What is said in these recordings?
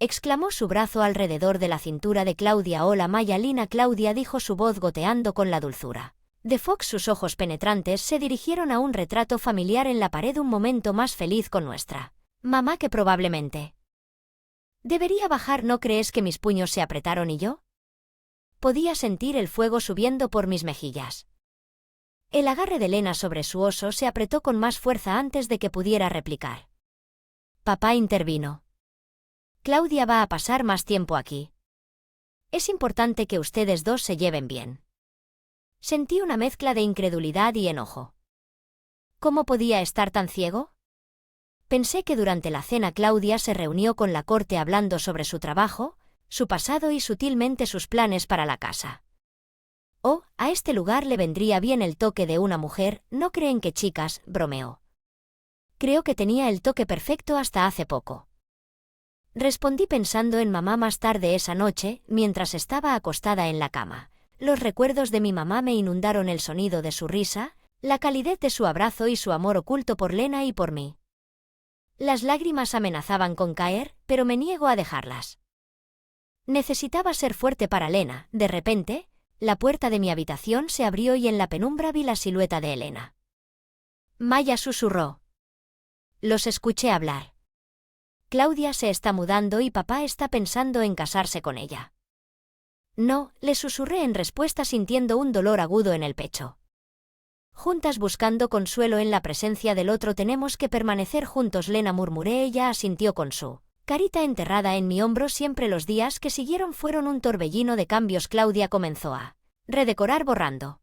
exclamó su brazo alrededor de la cintura de Claudia. Hola Maya Lina. Claudia dijo, su voz goteando con la dulzura de Fox. Sus ojos penetrantes se dirigieron a un retrato familiar en la pared. Un momento más feliz con nuestra mamá que probablemente debería bajar. ¿No crees que mis puños se apretaron y yo podía sentir el fuego subiendo por mis mejillas? El agarre de Lena sobre su oso se apretó con más fuerza antes de que pudiera replicar. Papá intervino. Claudia va a pasar más tiempo aquí. Es importante que ustedes dos se lleven bien. Sentí una mezcla de incredulidad y enojo. ¿Cómo podía estar tan ciego? Pensé que durante la cena Claudia se reunió con la corte hablando sobre su trabajo, su pasado y sutilmente sus planes para la casa. Oh, a este lugar le vendría bien el toque de una mujer, ¿no creen que, chicas? Bromeó. Creo que tenía el toque perfecto hasta hace poco. Respondí pensando en mamá más tarde esa noche, mientras estaba acostada en la cama. Los recuerdos de mi mamá me inundaron, el sonido de su risa, la calidez de su abrazo y su amor oculto por Lena y por mí. Las lágrimas amenazaban con caer, pero me niego a dejarlas. Necesitaba ser fuerte para Lena. De repente, la puerta de mi habitación se abrió y en la penumbra vi la silueta de Elena. Maya susurró. Los escuché hablar. Claudia se está mudando y papá está pensando en casarse con ella. No, le susurré en respuesta sintiendo un dolor agudo en el pecho. Juntas buscando consuelo en la presencia del otro. Tenemos que permanecer juntos, Lena, murmuré. Ella asintió con su carita enterrada en mi hombro. Siempre los días que siguieron fueron un torbellino de cambios. Claudia comenzó a redecorar borrando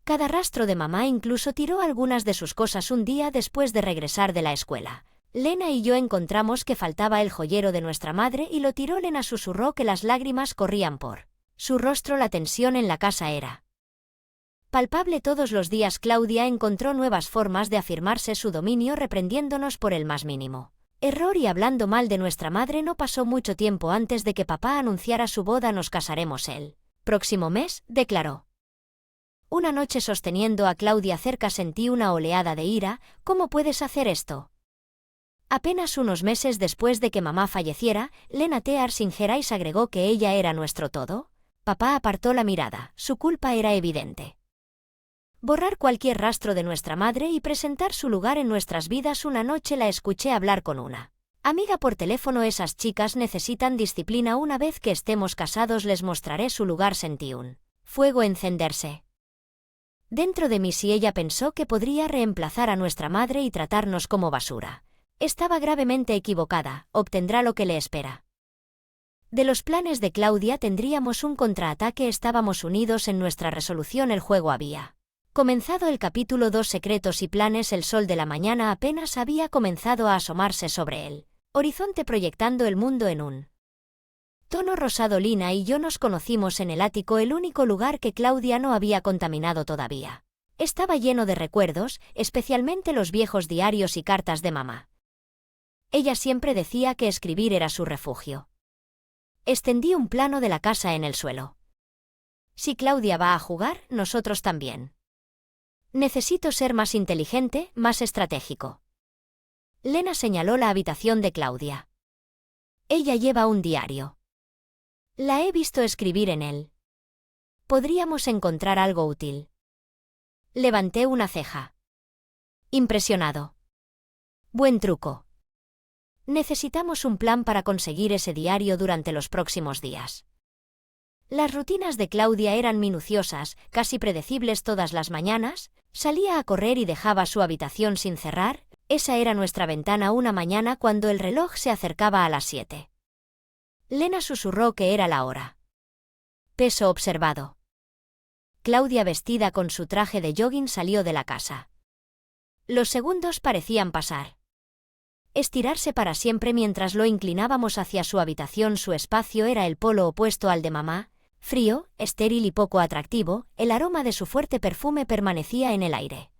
cada rastro de mamá, incluso tiró algunas de sus cosas. Un día después de regresar de la escuela, Lena y yo encontramos que faltaba el joyero de nuestra madre y lo tiró. Lena susurró que las lágrimas corrían por su rostro. La tensión en la casa era palpable todos los días. Claudia encontró nuevas formas de afirmarse su dominio, reprendiéndonos por el más mínimo error y hablando mal de nuestra madre. No pasó mucho tiempo antes de que papá anunciara su boda. Nos casaremos el próximo mes, declaró. Una noche sosteniendo a Claudia cerca sentí una oleada de ira. ¿Cómo puedes hacer esto? Apenas unos meses después de que mamá falleciera, Lena Tearsingherais agregó que ella era nuestro todo. Papá apartó la mirada. Su culpa era evidente. Borrar cualquier rastro de nuestra madre y presentar su lugar en nuestras vidas. Una noche la escuché hablar con una amiga por teléfono. Esas chicas necesitan disciplina. Una vez que estemos casados les mostraré su lugar. Sentí un fuego encenderse dentro de mí. Si ella pensó que podría reemplazar a nuestra madre y tratarnos como basura, estaba gravemente equivocada. Obtendrá lo que le espera. De los planes de Claudia tendríamos un contraataque. Estábamos unidos en nuestra resolución. El juego había comenzado. El capítulo 2, secretos y planes. El sol de la mañana apenas había comenzado a asomarse sobre el horizonte, proyectando el mundo en un tono rosado. Lina y yo nos conocimos en el ático, el único lugar que Claudia no había contaminado todavía. Estaba lleno de recuerdos, especialmente los viejos diarios y cartas de mamá. Ella siempre decía que escribir era su refugio. Extendí un plano de la casa en el suelo. Si Claudia va a jugar, nosotros también. Necesito ser más inteligente, más estratégico. Lena señaló la habitación de Claudia. Ella lleva un diario. La he visto escribir en él. Podríamos encontrar algo útil. Levanté una ceja. Impresionado. Buen truco. Necesitamos un plan para conseguir ese diario durante los próximos días. Las rutinas de Claudia eran minuciosas, casi predecibles. Todas las mañanas, salía a correr y dejaba su habitación sin cerrar. Esa era nuestra ventana. Una mañana, cuando el reloj se acercaba a las 7. Lena susurró que era la hora. Peso observado. Claudia, vestida con su traje de jogging, salió de la casa. Los segundos parecían pasar. Estirarse para siempre mientras lo inclinábamos hacia su habitación. Su espacio era el polo opuesto al de mamá, frío, estéril y poco atractivo. El aroma de su fuerte perfume permanecía en el aire.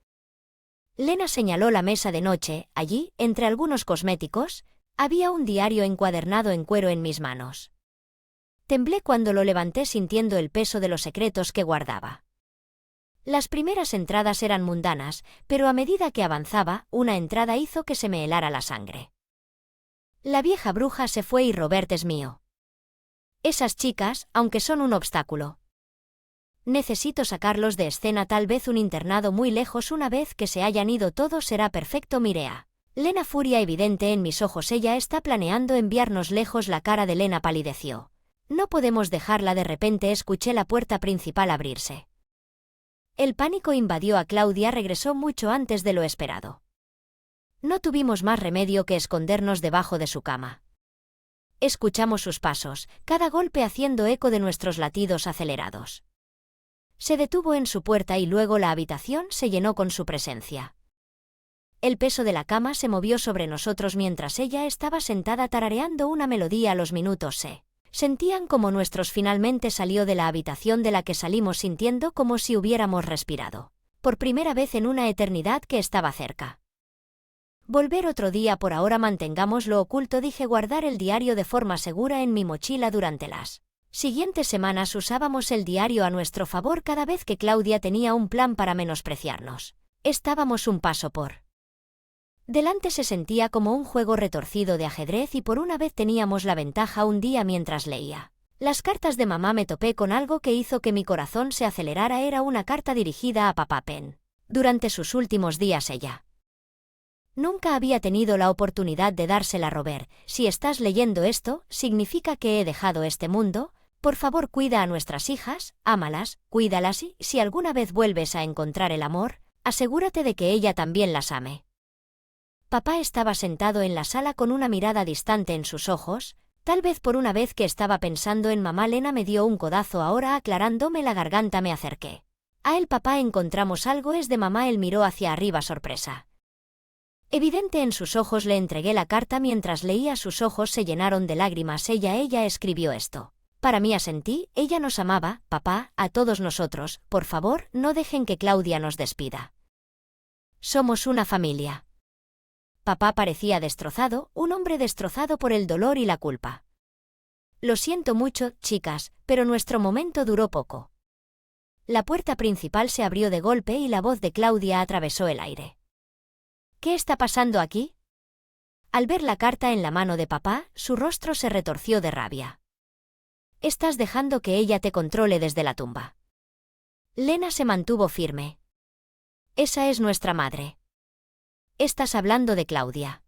Lena señaló la mesa de noche. Allí, entre algunos cosméticos, había un diario encuadernado en cuero en mis manos. Temblé cuando lo levanté, sintiendo el peso de los secretos que guardaba. Las primeras entradas eran mundanas, pero a medida que avanzaba, una entrada hizo que se me helara la sangre. La vieja bruja se fue y Robert es mío. Esas chicas, aunque son un obstáculo. Necesito sacarlos de escena, tal vez un internado muy lejos. Una vez que se hayan ido todos será perfecto. Mirea. Lena, furia evidente en mis ojos. Ella está planeando enviarnos lejos. La cara de Lena palideció. No podemos dejarla. De repente escuché la puerta principal abrirse. El pánico invadió a Claudia. Regresó mucho antes de lo esperado. No tuvimos más remedio que escondernos debajo de su cama. Escuchamos sus pasos, cada golpe haciendo eco de nuestros latidos acelerados. Se detuvo en su puerta y luego la habitación se llenó con su presencia. El peso de la cama se movió sobre nosotros mientras ella estaba sentada tarareando una melodía. A los minutos se sentían como nuestros. Finalmente salió de la habitación de la que salimos sintiendo como si hubiéramos respirado, por primera vez en una eternidad, que estaba cerca. Volver otro día. Por ahora mantengámoslo oculto, dije. Guardar el diario de forma segura en mi mochila. Durante las siguientes semanas usábamos el diario a nuestro favor cada vez que Claudia tenía un plan para menospreciarnos. Estábamos un paso por delante. Se sentía como un juego retorcido de ajedrez y por una vez teníamos la ventaja. Un día mientras leía las cartas de mamá me topé con algo que hizo que mi corazón se acelerara. Era una carta dirigida a papá Penn. Durante sus últimos días ella nunca había tenido la oportunidad de dársela a Robert. Si estás leyendo esto, significa que he dejado este mundo. Por favor, cuida a nuestras hijas, ámalas, cuídalas y, si alguna vez vuelves a encontrar el amor, asegúrate de que ella también las ame. Papá estaba sentado en la sala con una mirada distante en sus ojos, tal vez por una vez que estaba pensando en mamá. Lena me dio un codazo. Ahora aclarándome la garganta me acerqué a él. Papá, encontramos algo. Es de mamá. Él miró hacia arriba, sorpresa evidente en sus ojos. Le entregué la carta. Mientras leía sus ojos se llenaron de lágrimas. Ella escribió esto. Para mí, asentí. Ella nos amaba, papá, a todos nosotros. Por favor, no dejen que Claudia nos despida. Somos una familia. Papá parecía destrozado, un hombre destrozado por el dolor y la culpa. Lo siento mucho, chicas, pero nuestro momento duró poco. La puerta principal se abrió de golpe y la voz de Claudia atravesó el aire. ¿Qué está pasando aquí? Al ver la carta en la mano de papá, su rostro se retorció de rabia. Estás dejando que ella te controle desde la tumba. Lena se mantuvo firme. Esa es nuestra madre. Estás hablando de Claudia.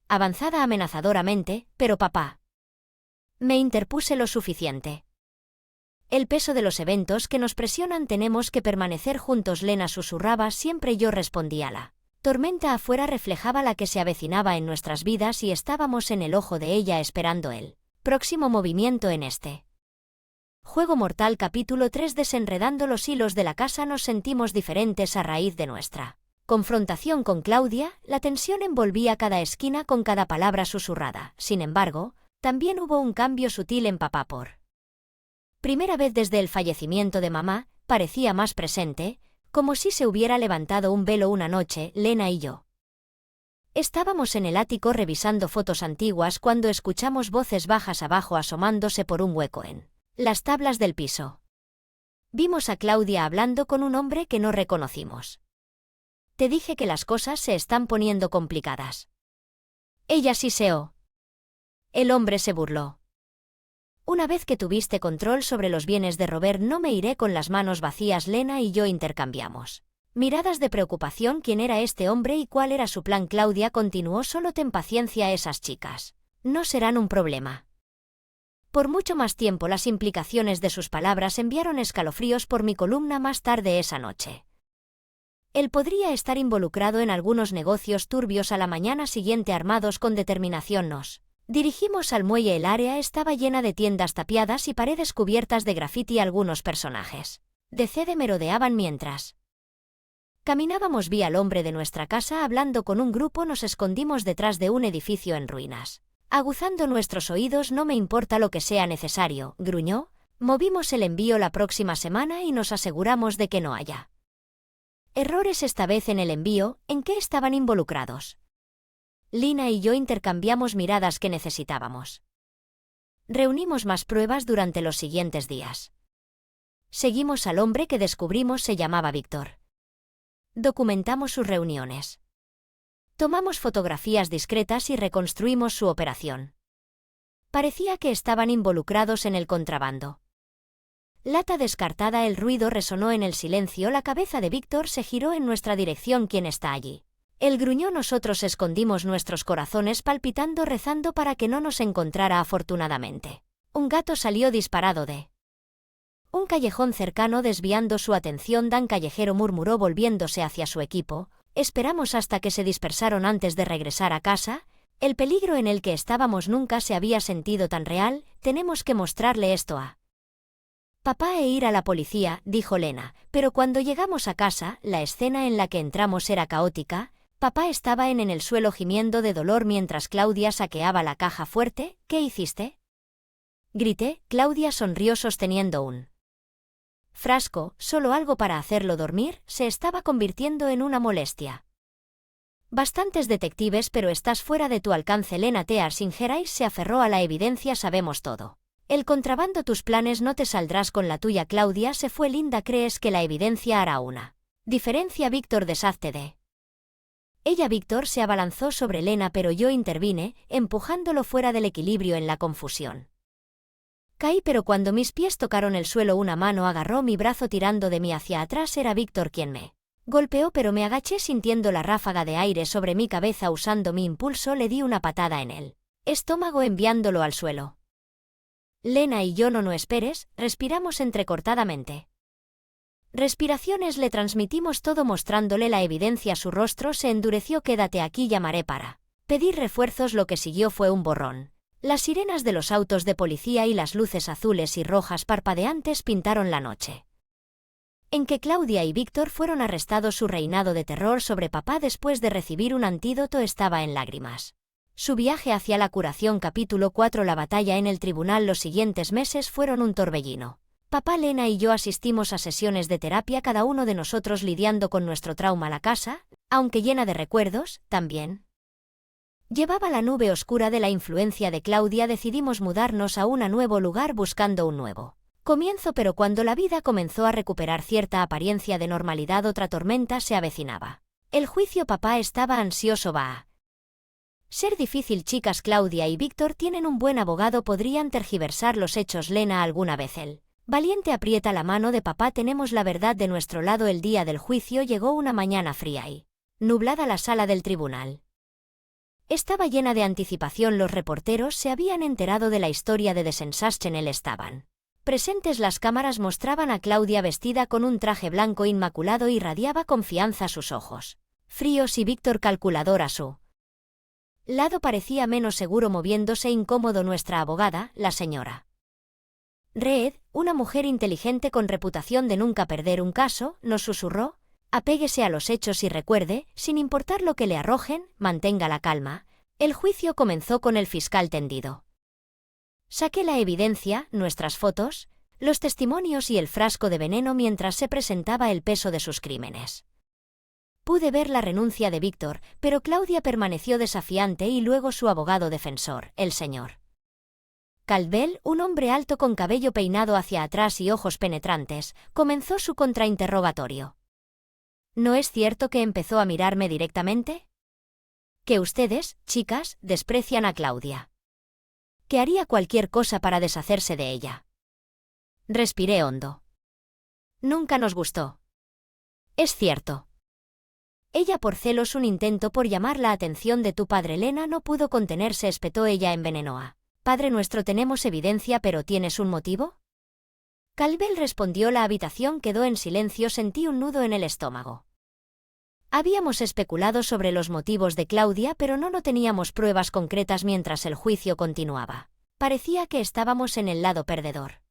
Avanzada amenazadoramente, pero papá. Me interpuse lo suficiente. El peso de los eventos que nos presionan. Tenemos que permanecer juntos. Lena susurraba siempre. Yo respondía. La tormenta afuera reflejaba la que se avecinaba en nuestras vidas y estábamos en el ojo de ella esperando el próximo movimiento en este juego mortal. Capítulo 3. Desenredando los hilos de la casa. Nos sentimos diferentes a raíz de nuestra confrontación con Claudia. La tensión envolvía cada esquina con cada palabra susurrada. Sin embargo, también hubo un cambio sutil en papá. Por primera vez desde el fallecimiento de mamá, parecía más presente, como si se hubiera levantado un velo. Una noche, Lena y yo estábamos en el ático revisando fotos antiguas cuando escuchamos voces bajas abajo asomándose por un hueco en las tablas del piso. Vimos a Claudia hablando con un hombre que no reconocimos. Te dije que las cosas se están poniendo complicadas. Ella siseó. El hombre se burló. Una vez que tuviste control sobre los bienes de Robert, no me iré con las manos vacías. Lena y yo intercambiamos miradas de preocupación. ¿Quién era este hombre y cuál era su plan? Claudia continuó. Solo ten paciencia. Esas chicas no serán un problema por mucho más tiempo. Las implicaciones de sus palabras enviaron escalofríos por mi columna. Más tarde esa noche, él podría estar involucrado en algunos negocios turbios. A la mañana siguiente, armados con determinación, nos dirigimos al muelle. El área estaba llena de tiendas tapiadas y paredes cubiertas de grafiti. Algunos personajes de CD merodeaban mientras caminábamos. Vi al hombre de nuestra casa hablando con un grupo. Nos escondimos detrás de un edificio en ruinas, aguzando nuestros oídos. No me importa lo que sea necesario, gruñó. Movimos el envío la próxima semana y nos aseguramos de que no haya errores esta vez en el envío. ¿En qué estaban involucrados? Lina y yo intercambiamos miradas. Que necesitábamos. Reunimos más pruebas durante los siguientes días. Seguimos al hombre que descubrimos se llamaba Víctor. Documentamos sus reuniones. Tomamos fotografías discretas y reconstruimos su operación. Parecía que estaban involucrados en el contrabando. Lata descartada, el ruido resonó en el silencio, la cabeza de Víctor se giró en nuestra dirección. ¿Quién está allí? Él gruñó. Nosotros escondimos nuestros corazones palpitando, rezando para que no nos encontrara. Afortunadamente, un gato salió disparado de un callejón cercano, desviando su atención. Dan Callejero murmuró volviéndose hacia su equipo. Esperamos hasta que se dispersaron antes de regresar a casa. El peligro en el que estábamos nunca se había sentido tan real. Tenemos que mostrarle esto a papá e ir a la policía, dijo Lena, pero cuando llegamos a casa, la escena en la que entramos era caótica. Papá estaba en el suelo gimiendo de dolor mientras Claudia saqueaba la caja fuerte. ¿Qué hiciste?, grité. Claudia sonrió sosteniendo un frasco. Solo algo para hacerlo dormir. Se estaba convirtiendo en una molestia. Bastantes detectives, pero estás fuera de tu alcance. Lena Tearsingerais se aferró a la evidencia. Sabemos todo. El contrabando, tus planes, no te saldrás con la tuya. Claudia se fue. Linda, ¿crees que la evidencia hará una diferencia? Víctor, deshazte de ella. Víctor se abalanzó sobre Lena, pero yo intervine, empujándolo fuera del equilibrio en la confusión. Caí, pero cuando mis pies tocaron el suelo, una mano agarró mi brazo tirando de mí hacia atrás. Era Víctor quien me golpeó, pero me agaché sintiendo la ráfaga de aire sobre mi cabeza. Usando mi impulso, le di una patada en el estómago, enviándolo al suelo. Lena y yo. No esperes, respiramos entrecortadamente. Respiraciones. Le transmitimos todo mostrándole la evidencia. Su rostro se endureció. Quédate aquí, llamaré para pedir refuerzos. Lo que siguió fue un borrón. Las sirenas de los autos de policía y las luces azules y rojas parpadeantes pintaron la noche en que Claudia y Víctor fueron arrestados. Su reinado de terror sobre papá después de recibir un antídoto estaba en lágrimas. Su viaje hacia la curación. Capítulo 4. La batalla en el tribunal. Los siguientes meses fueron un torbellino. Papá, Lena y yo asistimos a sesiones de terapia, cada uno de nosotros lidiando con nuestro trauma. La casa, aunque llena de recuerdos, también llevaba la nube oscura de la influencia de Claudia. Decidimos mudarnos a un nuevo lugar buscando un nuevo comienzo, pero cuando la vida comenzó a recuperar cierta apariencia de normalidad, otra tormenta se avecinaba. El juicio. Papá estaba ansioso. Va a ser difícil. Chicas, Claudia y Víctor tienen un buen abogado, podrían tergiversar los hechos. Lena, alguna vez el valiente aprieta la mano de papá. Tenemos la verdad de nuestro lado. El día del juicio llegó, una mañana fría y nublada. La sala del tribunal estaba llena de anticipación. Los reporteros se habían enterado de la historia de Desensaschenel. Estaban presentes. Las cámaras mostraban a Claudia vestida con un traje blanco inmaculado y radiaba confianza. Sus ojos fríos, y Víctor, calculador a su lado, parecía menos seguro, moviéndose incómodo. Nuestra abogada, la señora Reed, una mujer inteligente con reputación de nunca perder un caso, nos susurró: apéguese a los hechos y recuerde, sin importar lo que le arrojen, mantenga la calma. El juicio comenzó con el fiscal tendido. Saqué la evidencia, nuestras fotos, los testimonios y el frasco de veneno mientras se presentaba el peso de sus crímenes. Pude ver la renuncia de Víctor, pero Claudia permaneció desafiante, y luego su abogado defensor, el señor Caldwell, un hombre alto con cabello peinado hacia atrás y ojos penetrantes, comenzó su contrainterrogatorio. ¿No es cierto que empezó a mirarme directamente? ¿Que ustedes, chicas, desprecian a Claudia? ¿Que haría cualquier cosa para deshacerse de ella? Respiré hondo. Nunca nos gustó. Es cierto. Ella, por celos, un intento por llamar la atención de tu padre. Lena no pudo contenerse, espetó. Ella envenenó a Padre nuestro. Tenemos evidencia, pero ¿tienes un motivo? Caldwell respondió. La habitación quedó en silencio. Sentí un nudo en el estómago. Habíamos especulado sobre los motivos de Claudia, pero no teníamos pruebas concretas. Mientras el juicio continuaba, parecía que estábamos en el lado perdedor.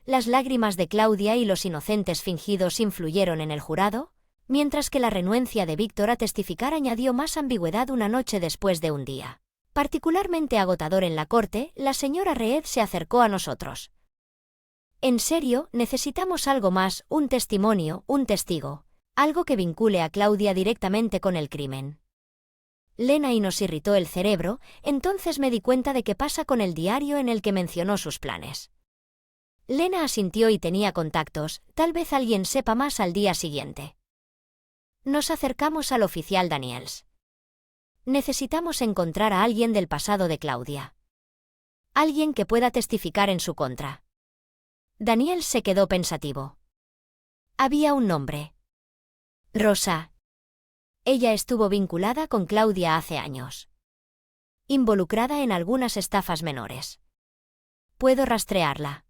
Las lágrimas de Claudia y los inocentes fingidos influyeron en el jurado, mientras que la renuencia de Víctor a testificar añadió más ambigüedad. Una noche después de un día particularmente agotador en la corte, la señora Reed se acercó a nosotros. En serio, necesitamos algo más, un testimonio, un testigo, algo que vincule a Claudia directamente con el crimen. Lena, y nos irritó el cerebro. Entonces me di cuenta de qué pasa con el diario en el que mencionó sus planes. Lena asintió. Y tenía contactos, tal vez alguien sepa más. Al día siguiente nos acercamos al oficial Daniels. Necesitamos encontrar a alguien del pasado de Claudia. Alguien que pueda testificar en su contra. Daniel se quedó pensativo. Había un nombre. Rosa. Ella estuvo vinculada con Claudia hace años. Involucrada en algunas estafas menores. Puedo rastrearla.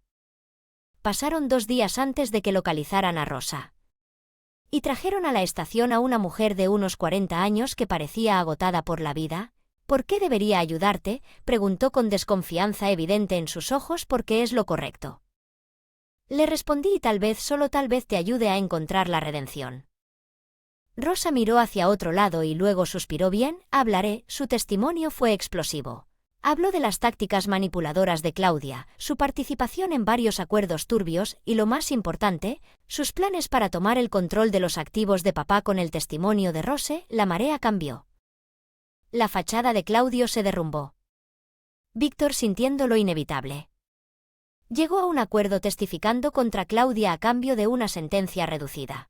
Pasaron 2 días antes de que localizaran a Rosa. Y trajeron a la estación a una mujer de unos 40 años que parecía agotada por la vida. ¿Por qué debería ayudarte?, preguntó con desconfianza evidente en sus ojos. Porque es lo correcto. Le respondí y tal vez, solo tal vez te ayude a encontrar la redención. Rosa miró hacia otro lado y luego suspiró. Bien, hablaré. Su testimonio fue explosivo. Habló de las tácticas manipuladoras de Claudia, su participación en varios acuerdos turbios y, lo más importante, sus planes para tomar el control de los activos de papá. Con el testimonio de Rose, la marea cambió. La fachada de Claudio se derrumbó. Víctor, sintiendo lo inevitable, llegó a un acuerdo testificando contra Claudia a cambio de una sentencia reducida.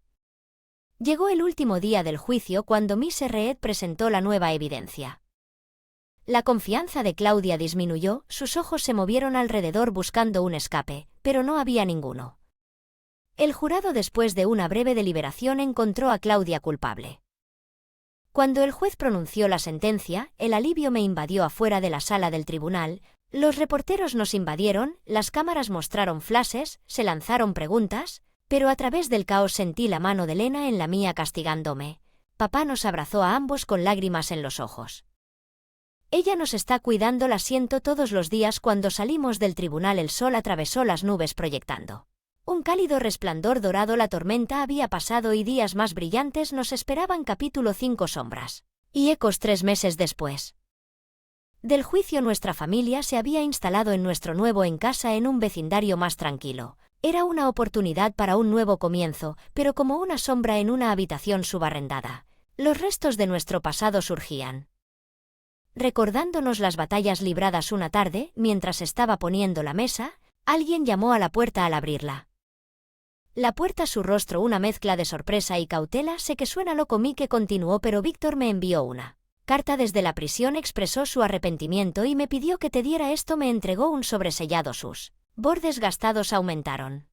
Llegó el último día del juicio cuando Miss Reed presentó la nueva evidencia. La confianza de Claudia disminuyó, sus ojos se movieron alrededor buscando un escape, pero no había ninguno. El jurado, después de una breve deliberación, encontró a Claudia culpable. Cuando el juez pronunció la sentencia, el alivio me invadió afuera de la sala del tribunal. Los reporteros nos invadieron, las cámaras mostraron flashes, se lanzaron preguntas, pero a través del caos sentí la mano de Lena en la mía castigándome. Papá nos abrazó a ambos con lágrimas en los ojos. Ella nos está cuidando, la siento todos los días. Cuando salimos del tribunal el sol atravesó las nubes proyectando un cálido resplandor dorado. La tormenta había pasado y días más brillantes nos esperaban. Capítulo 5. Sombras y ecos. 3 meses después del juicio, nuestra familia se había instalado en nuestro nuevo en casa en un vecindario más tranquilo. Era una oportunidad para un nuevo comienzo, pero como una sombra en una habitación subarrendada, los restos de nuestro pasado surgían, recordándonos las batallas libradas. Una tarde, mientras estaba poniendo la mesa, alguien llamó a la puerta. Al abrirla, la puerta, su rostro una mezcla de sorpresa y cautela. Sé que suena loco, Mike continuó, pero Víctor me envió una carta desde la prisión, expresó su arrepentimiento y me pidió que te diera esto. Me entregó un sobresellado. Sus bordes gastados aumentaron.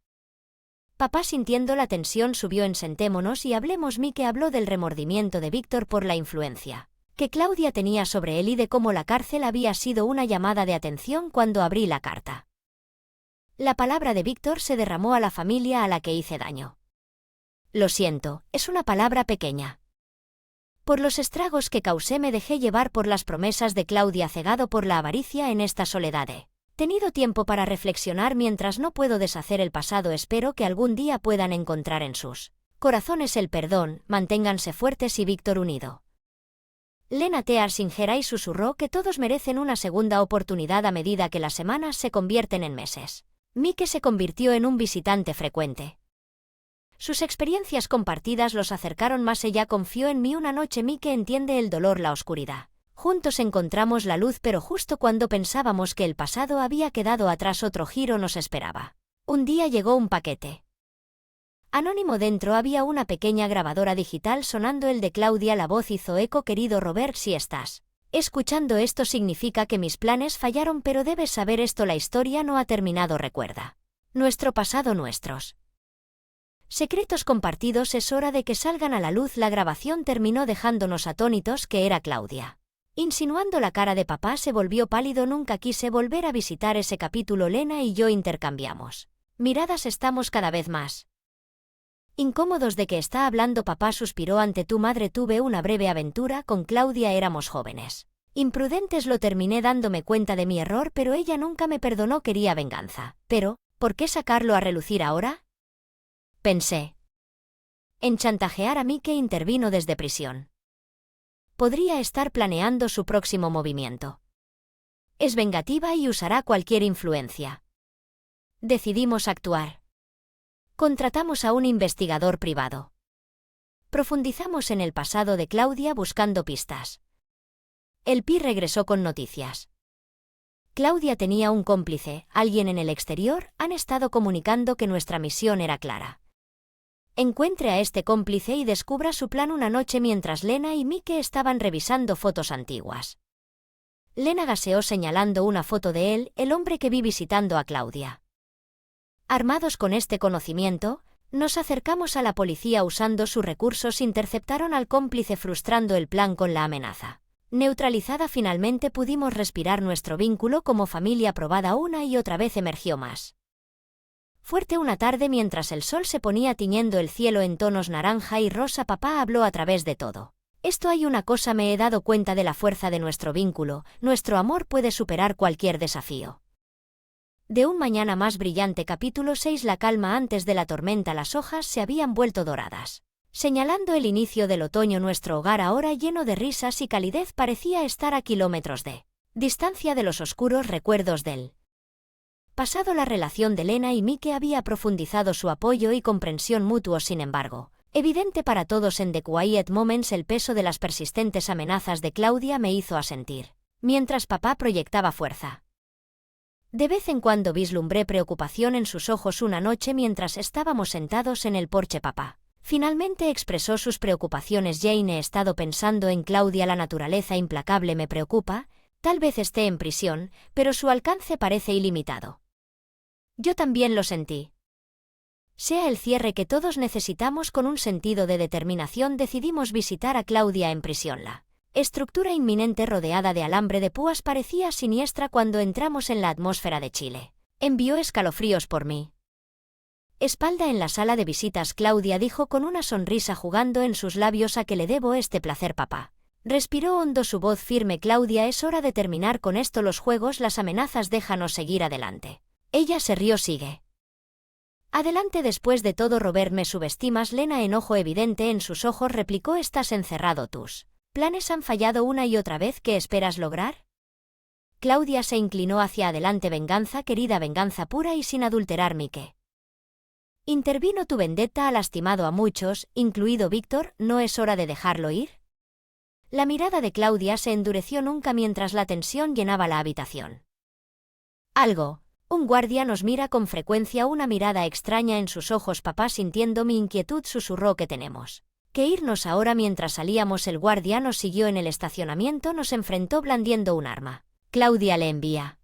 Papá, sintiendo la tensión, subió en sentémonos y hablemos. Mike habló del remordimiento de Víctor por la influencia que Claudia tenía sobre él y de cómo la cárcel había sido una llamada de atención. Cuando abrí la carta, la palabra de Víctor se derramó a la familia a la que hice daño. Lo siento, es una palabra pequeña. Por los estragos que causé, me dejé llevar por las promesas de Claudia, cegado por la avaricia. En esta soledad he tenido tiempo para reflexionar. Mientras no puedo deshacer el pasado, espero que algún día puedan encontrar en sus corazones el perdón. Manténganse fuertes y Víctor unido. Lena Tearsinger susurró que todos merecen una segunda oportunidad a medida que las semanas se convierten en meses. Mike se convirtió en un visitante frecuente. Sus experiencias compartidas los acercaron más. Ella confió en mí una noche. Mike entiende el dolor, la oscuridad. Juntos encontramos la luz, pero justo cuando pensábamos que el pasado había quedado atrás, otro giro nos esperaba. Un día llegó un paquete anónimo. Dentro había una pequeña grabadora digital sonando el de Claudia. La voz hizo eco. Querido Robert, si estás escuchando esto, significa que mis planes fallaron, pero debes saber esto: la historia no ha terminado. Recuerda nuestro pasado, nuestros secretos compartidos. Es hora de que salgan a la luz. La grabación terminó dejándonos atónitos. ¿Qué era Claudia? Insinuando. La cara de papá se volvió pálido. Nunca quise volver a visitar ese capítulo. Lena y yo intercambiamos miradas. Estamos cada vez más incómodos. ¿De qué está hablando? Papá suspiró. Ante tu madre tuve una breve aventura con Claudia. Éramos jóvenes, imprudentes. Lo terminé dándome cuenta de mi error, pero ella nunca me perdonó. Quería venganza. Pero, ¿por qué sacarlo a relucir ahora? Pensé en chantajear a Mike. Intervino desde prisión. Podría estar planeando su próximo movimiento. Es vengativa y usará cualquier influencia. Decidimos actuar. Contratamos a un investigador privado. Profundizamos en el pasado de Claudia buscando pistas. El PI regresó con noticias. Claudia tenía un cómplice, alguien en el exterior. Han estado comunicando que nuestra misión era clara. Encuentre a este cómplice y descubra su plan una noche mientras Lena y Mike estaban revisando fotos antiguas. Lena gaseó señalando una foto de él, el hombre que vi visitando a Claudia. Armados con este conocimiento, nos acercamos a la policía usando sus recursos. Interceptaron al cómplice frustrando el plan con la amenaza. Neutralizada, finalmente pudimos respirar. Nuestro vínculo como familia probada una y otra vez emergió más fuerte una tarde mientras el sol se ponía tiñendo el cielo en tonos naranja y rosa. Papá habló a través de todo. Esto hay una cosa, me he dado cuenta de la fuerza de nuestro vínculo, nuestro amor puede superar cualquier desafío. De un mañana más brillante. Capítulo 6. La calma antes de la tormenta. Las hojas se habían vuelto doradas, señalando el inicio del otoño. Nuestro hogar, ahora lleno de risas y calidez, parecía estar a kilómetros de distancia de los oscuros recuerdos del pasado. La relación de Lena y Mike había profundizado, su apoyo y comprensión mutuos, sin embargo, evidente para todos en The Quiet Moments. El peso de las persistentes amenazas de Claudia me hizo asentir, mientras papá proyectaba fuerza. De vez en cuando vislumbré preocupación en sus ojos. Una noche mientras estábamos sentados en el porche, papá finalmente expresó sus preocupaciones. Jane, he estado pensando en Claudia, la naturaleza implacable me preocupa, tal vez esté en prisión, pero su alcance parece ilimitado. Yo también lo sentí. Sea el cierre que todos necesitamos. Con un sentido de determinación decidimos visitar a Claudia en prisión. La estructura inminente rodeada de alambre de púas parecía siniestra cuando entramos en la atmósfera de Chile. Envió escalofríos por mí. Espalda en la sala de visitas. Claudia dijo con una sonrisa jugando en sus labios. ¿A qué le debo este placer, papá? Respiró hondo, su voz firme. Claudia, es hora de terminar con esto. Los juegos, las amenazas, déjanos seguir adelante. Ella se rió. Sigue adelante. Después de todo, Robert, me subestimas. Lena, enojo evidente en sus ojos, replicó. Estás encerrado. Tus planes han fallado una y otra vez. ¿Qué esperas lograr? Claudia se inclinó hacia adelante. Venganza, querida, venganza pura y sin adulterar. Mike intervino. Tu vendetta ha lastimado a muchos, incluido Víctor. ¿No es hora de dejarlo ir? La mirada de Claudia se endureció nunca mientras la tensión llenaba la habitación. Un guardia nos mira con frecuencia. Una mirada extraña en sus ojos. Papá, sintiendo mi inquietud, susurró que tenemos que irnos ahora. Mientras salíamos, el guardia nos siguió en el estacionamiento. Nos enfrentó blandiendo un arma. Claudia le envía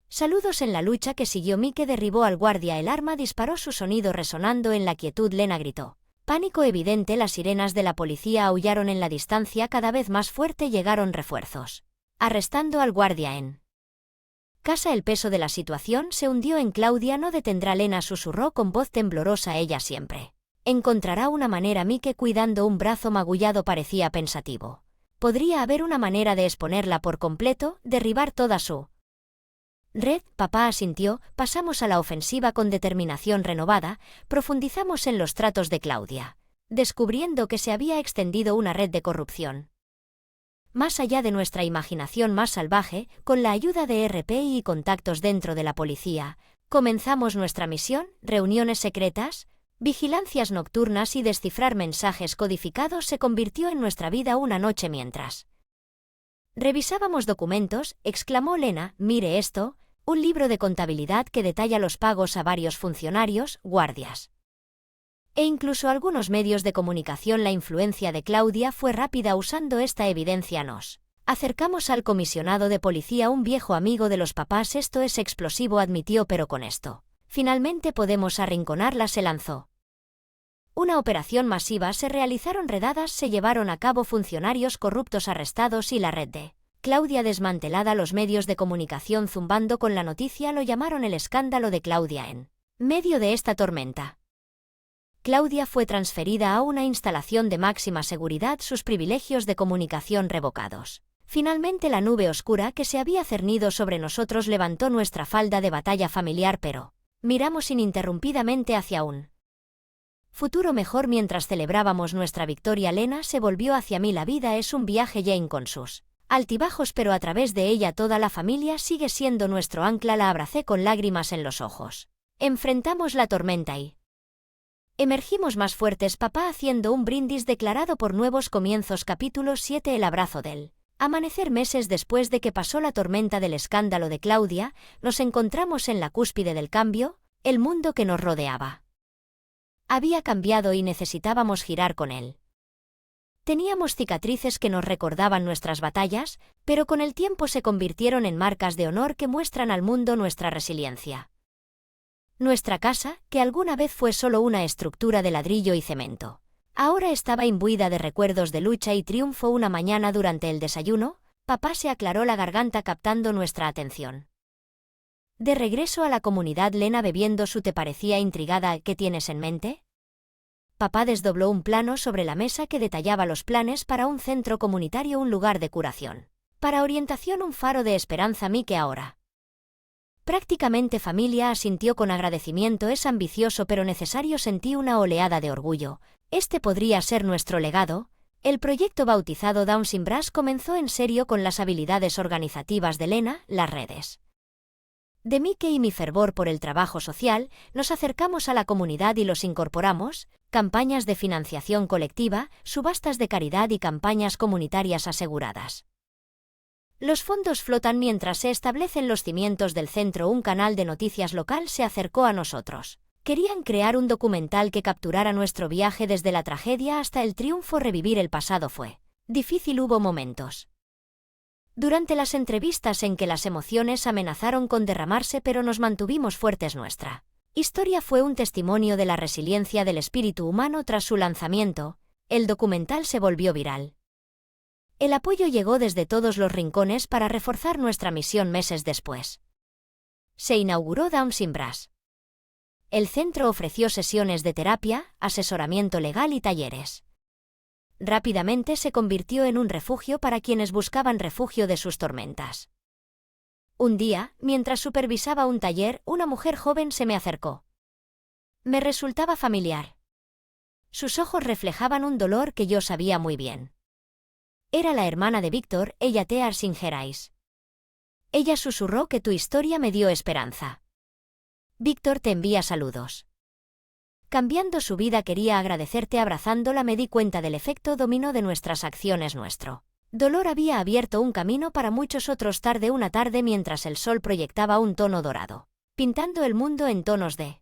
saludos. En la lucha que siguió, Mike derribó al guardia. El arma disparó, su sonido resonando en la quietud. Lena gritó. Pánico evidente. Las sirenas de la policía aullaron en la distancia cada vez más fuerte. Llegaron refuerzos, arrestando al guardia en casa. El peso de la situación se hundió en Claudia. No detendrá. Lena susurró con voz temblorosa. Ella siempre encontrará una manera. Mike, cuidando un brazo magullado, parecía pensativo. Podría haber una manera de exponerla por completo, derribar toda su red. Papá asintió. Pasamos a la ofensiva con determinación renovada. Profundizamos en los tratos de Claudia, descubriendo que se había extendido una red de corrupción más allá de nuestra imaginación más salvaje. Con la ayuda de RPI y contactos dentro de la policía, comenzamos nuestra misión: reuniones secretas, vigilancias nocturnas y descifrar mensajes codificados. Se convirtió en nuestra vida. Una noche mientras revisábamos documentos, exclamó Lena, mire esto, un libro de contabilidad que detalla los pagos a varios funcionarios, guardias e incluso algunos medios de comunicación. La influencia de Claudia fue rápida. Usando esta evidencia nos acercamos al comisionado de policía, un viejo amigo de los papás. Esto es explosivo, admitió, pero con esto finalmente podemos arrinconarla. Se lanzó una operación masiva. Se realizaron redadas, se llevaron a cabo funcionarios corruptos arrestados y la red de Claudia desmantelada. Los medios de comunicación zumbando con la noticia. Lo llamaron el escándalo de Claudia. En medio de esta tormenta, Claudia fue transferida a una instalación de máxima seguridad, sus privilegios de comunicación revocados. Finalmente, la nube oscura que se había cernido sobre nosotros levantó nuestra falda de batalla familiar, pero miramos ininterrumpidamente hacia un futuro mejor mientras celebrábamos nuestra victoria. Lena se volvió hacia mí. La vida es un viaje, Jane, con sus altibajos, pero a través de ella toda la familia sigue siendo nuestro ancla. La abracé con lágrimas en los ojos. Enfrentamos la tormenta y emergimos más fuertes. Papá haciendo un brindis declarado por nuevos comienzos. Capítulo 7. El abrazo del amanecer. Meses después de que pasó la tormenta del escándalo de Claudia, nos encontramos en la cúspide del cambio. El mundo que nos rodeaba Había cambiado y necesitábamos girar con él. Teníamos cicatrices que nos recordaban nuestras batallas, pero con el tiempo se convirtieron en marcas de honor que muestran al mundo nuestra resiliencia. Nuestra casa, que alguna vez fue solo una estructura de ladrillo y cemento, ahora estaba imbuida de recuerdos de lucha y triunfo. Una mañana durante el desayuno, papá se aclaró la garganta captando nuestra atención. De regreso a la comunidad, Lena bebiendo su té parecía intrigada. ¿Qué tienes en mente? Papá desdobló un plano sobre la mesa que detallaba los planes para un centro comunitario, un lugar de curación. Para orientación, un faro de esperanza. Mike ahora. Prácticamente familia asintió con agradecimiento. Es ambicioso pero necesario. Sentí una oleada de orgullo. Este podría ser nuestro legado. El proyecto bautizado Downs Brass comenzó en serio con las habilidades organizativas de Lena, las redes de Mike y mi fervor por el trabajo social. Nos acercamos a la comunidad y los incorporamos, campañas de financiación colectiva, subastas de caridad y campañas comunitarias aseguradas. Los fondos flotan mientras se establecen los cimientos del centro. Un canal de noticias local se acercó a nosotros. Querían crear un documental que capturara nuestro viaje desde la tragedia hasta el triunfo. Revivir el pasado fue difícil. Hubo momentos durante las entrevistas en que las emociones amenazaron con derramarse, pero nos mantuvimos fuertes. Nuestra historia fue un testimonio de la resiliencia del espíritu humano. Tras su lanzamiento, el documental se volvió viral. El apoyo llegó desde todos los rincones para reforzar nuestra misión. Meses después, se inauguró Downs Brass. El centro ofreció sesiones de terapia, asesoramiento legal y talleres. Rápidamente se convirtió en un refugio para quienes buscaban refugio de sus tormentas. Un día, mientras supervisaba un taller, una mujer joven se me acercó. Me resultaba familiar. Sus ojos reflejaban un dolor que yo sabía muy bien. Era la hermana de Víctor, ella Tear Singerais. Ella susurró que tu historia me dio esperanza. Víctor te envía saludos. Cambiando su vida. Quería agradecerte. Abrazándola me di cuenta del efecto dominó de nuestras acciones. Nuestro dolor había abierto un camino para muchos otros. Una tarde mientras el sol proyectaba un tono dorado, pintando el mundo en tonos de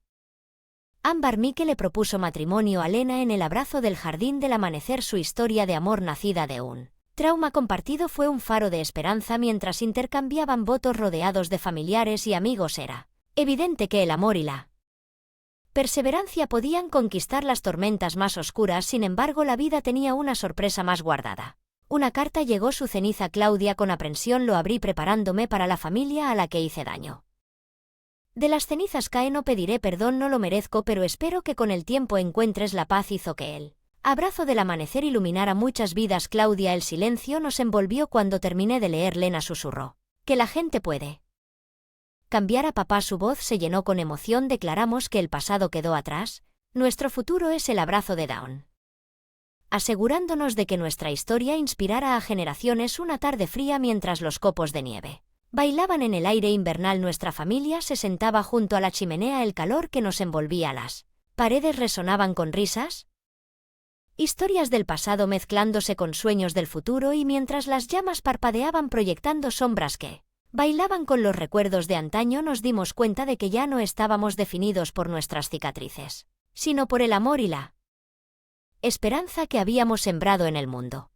ámbar, Mike le propuso matrimonio a Lena en el abrazo del jardín del amanecer. Su historia de amor nacida de un trauma compartido fue un faro de esperanza. Mientras intercambiaban votos rodeados de familiares y amigos, era evidente que el amor y la perseverancia podían conquistar las tormentas más oscuras. Sin embargo, la vida tenía una sorpresa más guardada. Una carta llegó. Su ceniza. Claudia. Con aprensión lo abrí preparándome para la familia a la que hice daño. De las cenizas cae. No pediré perdón, no lo merezco, pero espero que con el tiempo encuentres la paz. Hizo que el abrazo del amanecer iluminara muchas vidas. Claudia. El silencio nos envolvió cuando terminé de leer. Lena susurró que la gente puede cambiar a papá. Su voz se llenó con emoción. Declaramos que el pasado quedó atrás. Nuestro futuro es el abrazo de Dawn. Asegurándonos de que nuestra historia inspirara a generaciones. Una tarde fría mientras los copos de nieve bailaban en el aire invernal. Nuestra familia se sentaba junto a la chimenea. El calor que nos envolvía. Las paredes resonaban con risas, historias del pasado mezclándose con sueños del futuro. Y mientras las llamas parpadeaban proyectando sombras que bailaban con los recuerdos de antaño, nos dimos cuenta de que ya no estábamos definidos por nuestras cicatrices, sino por el amor y la esperanza que habíamos sembrado en el mundo.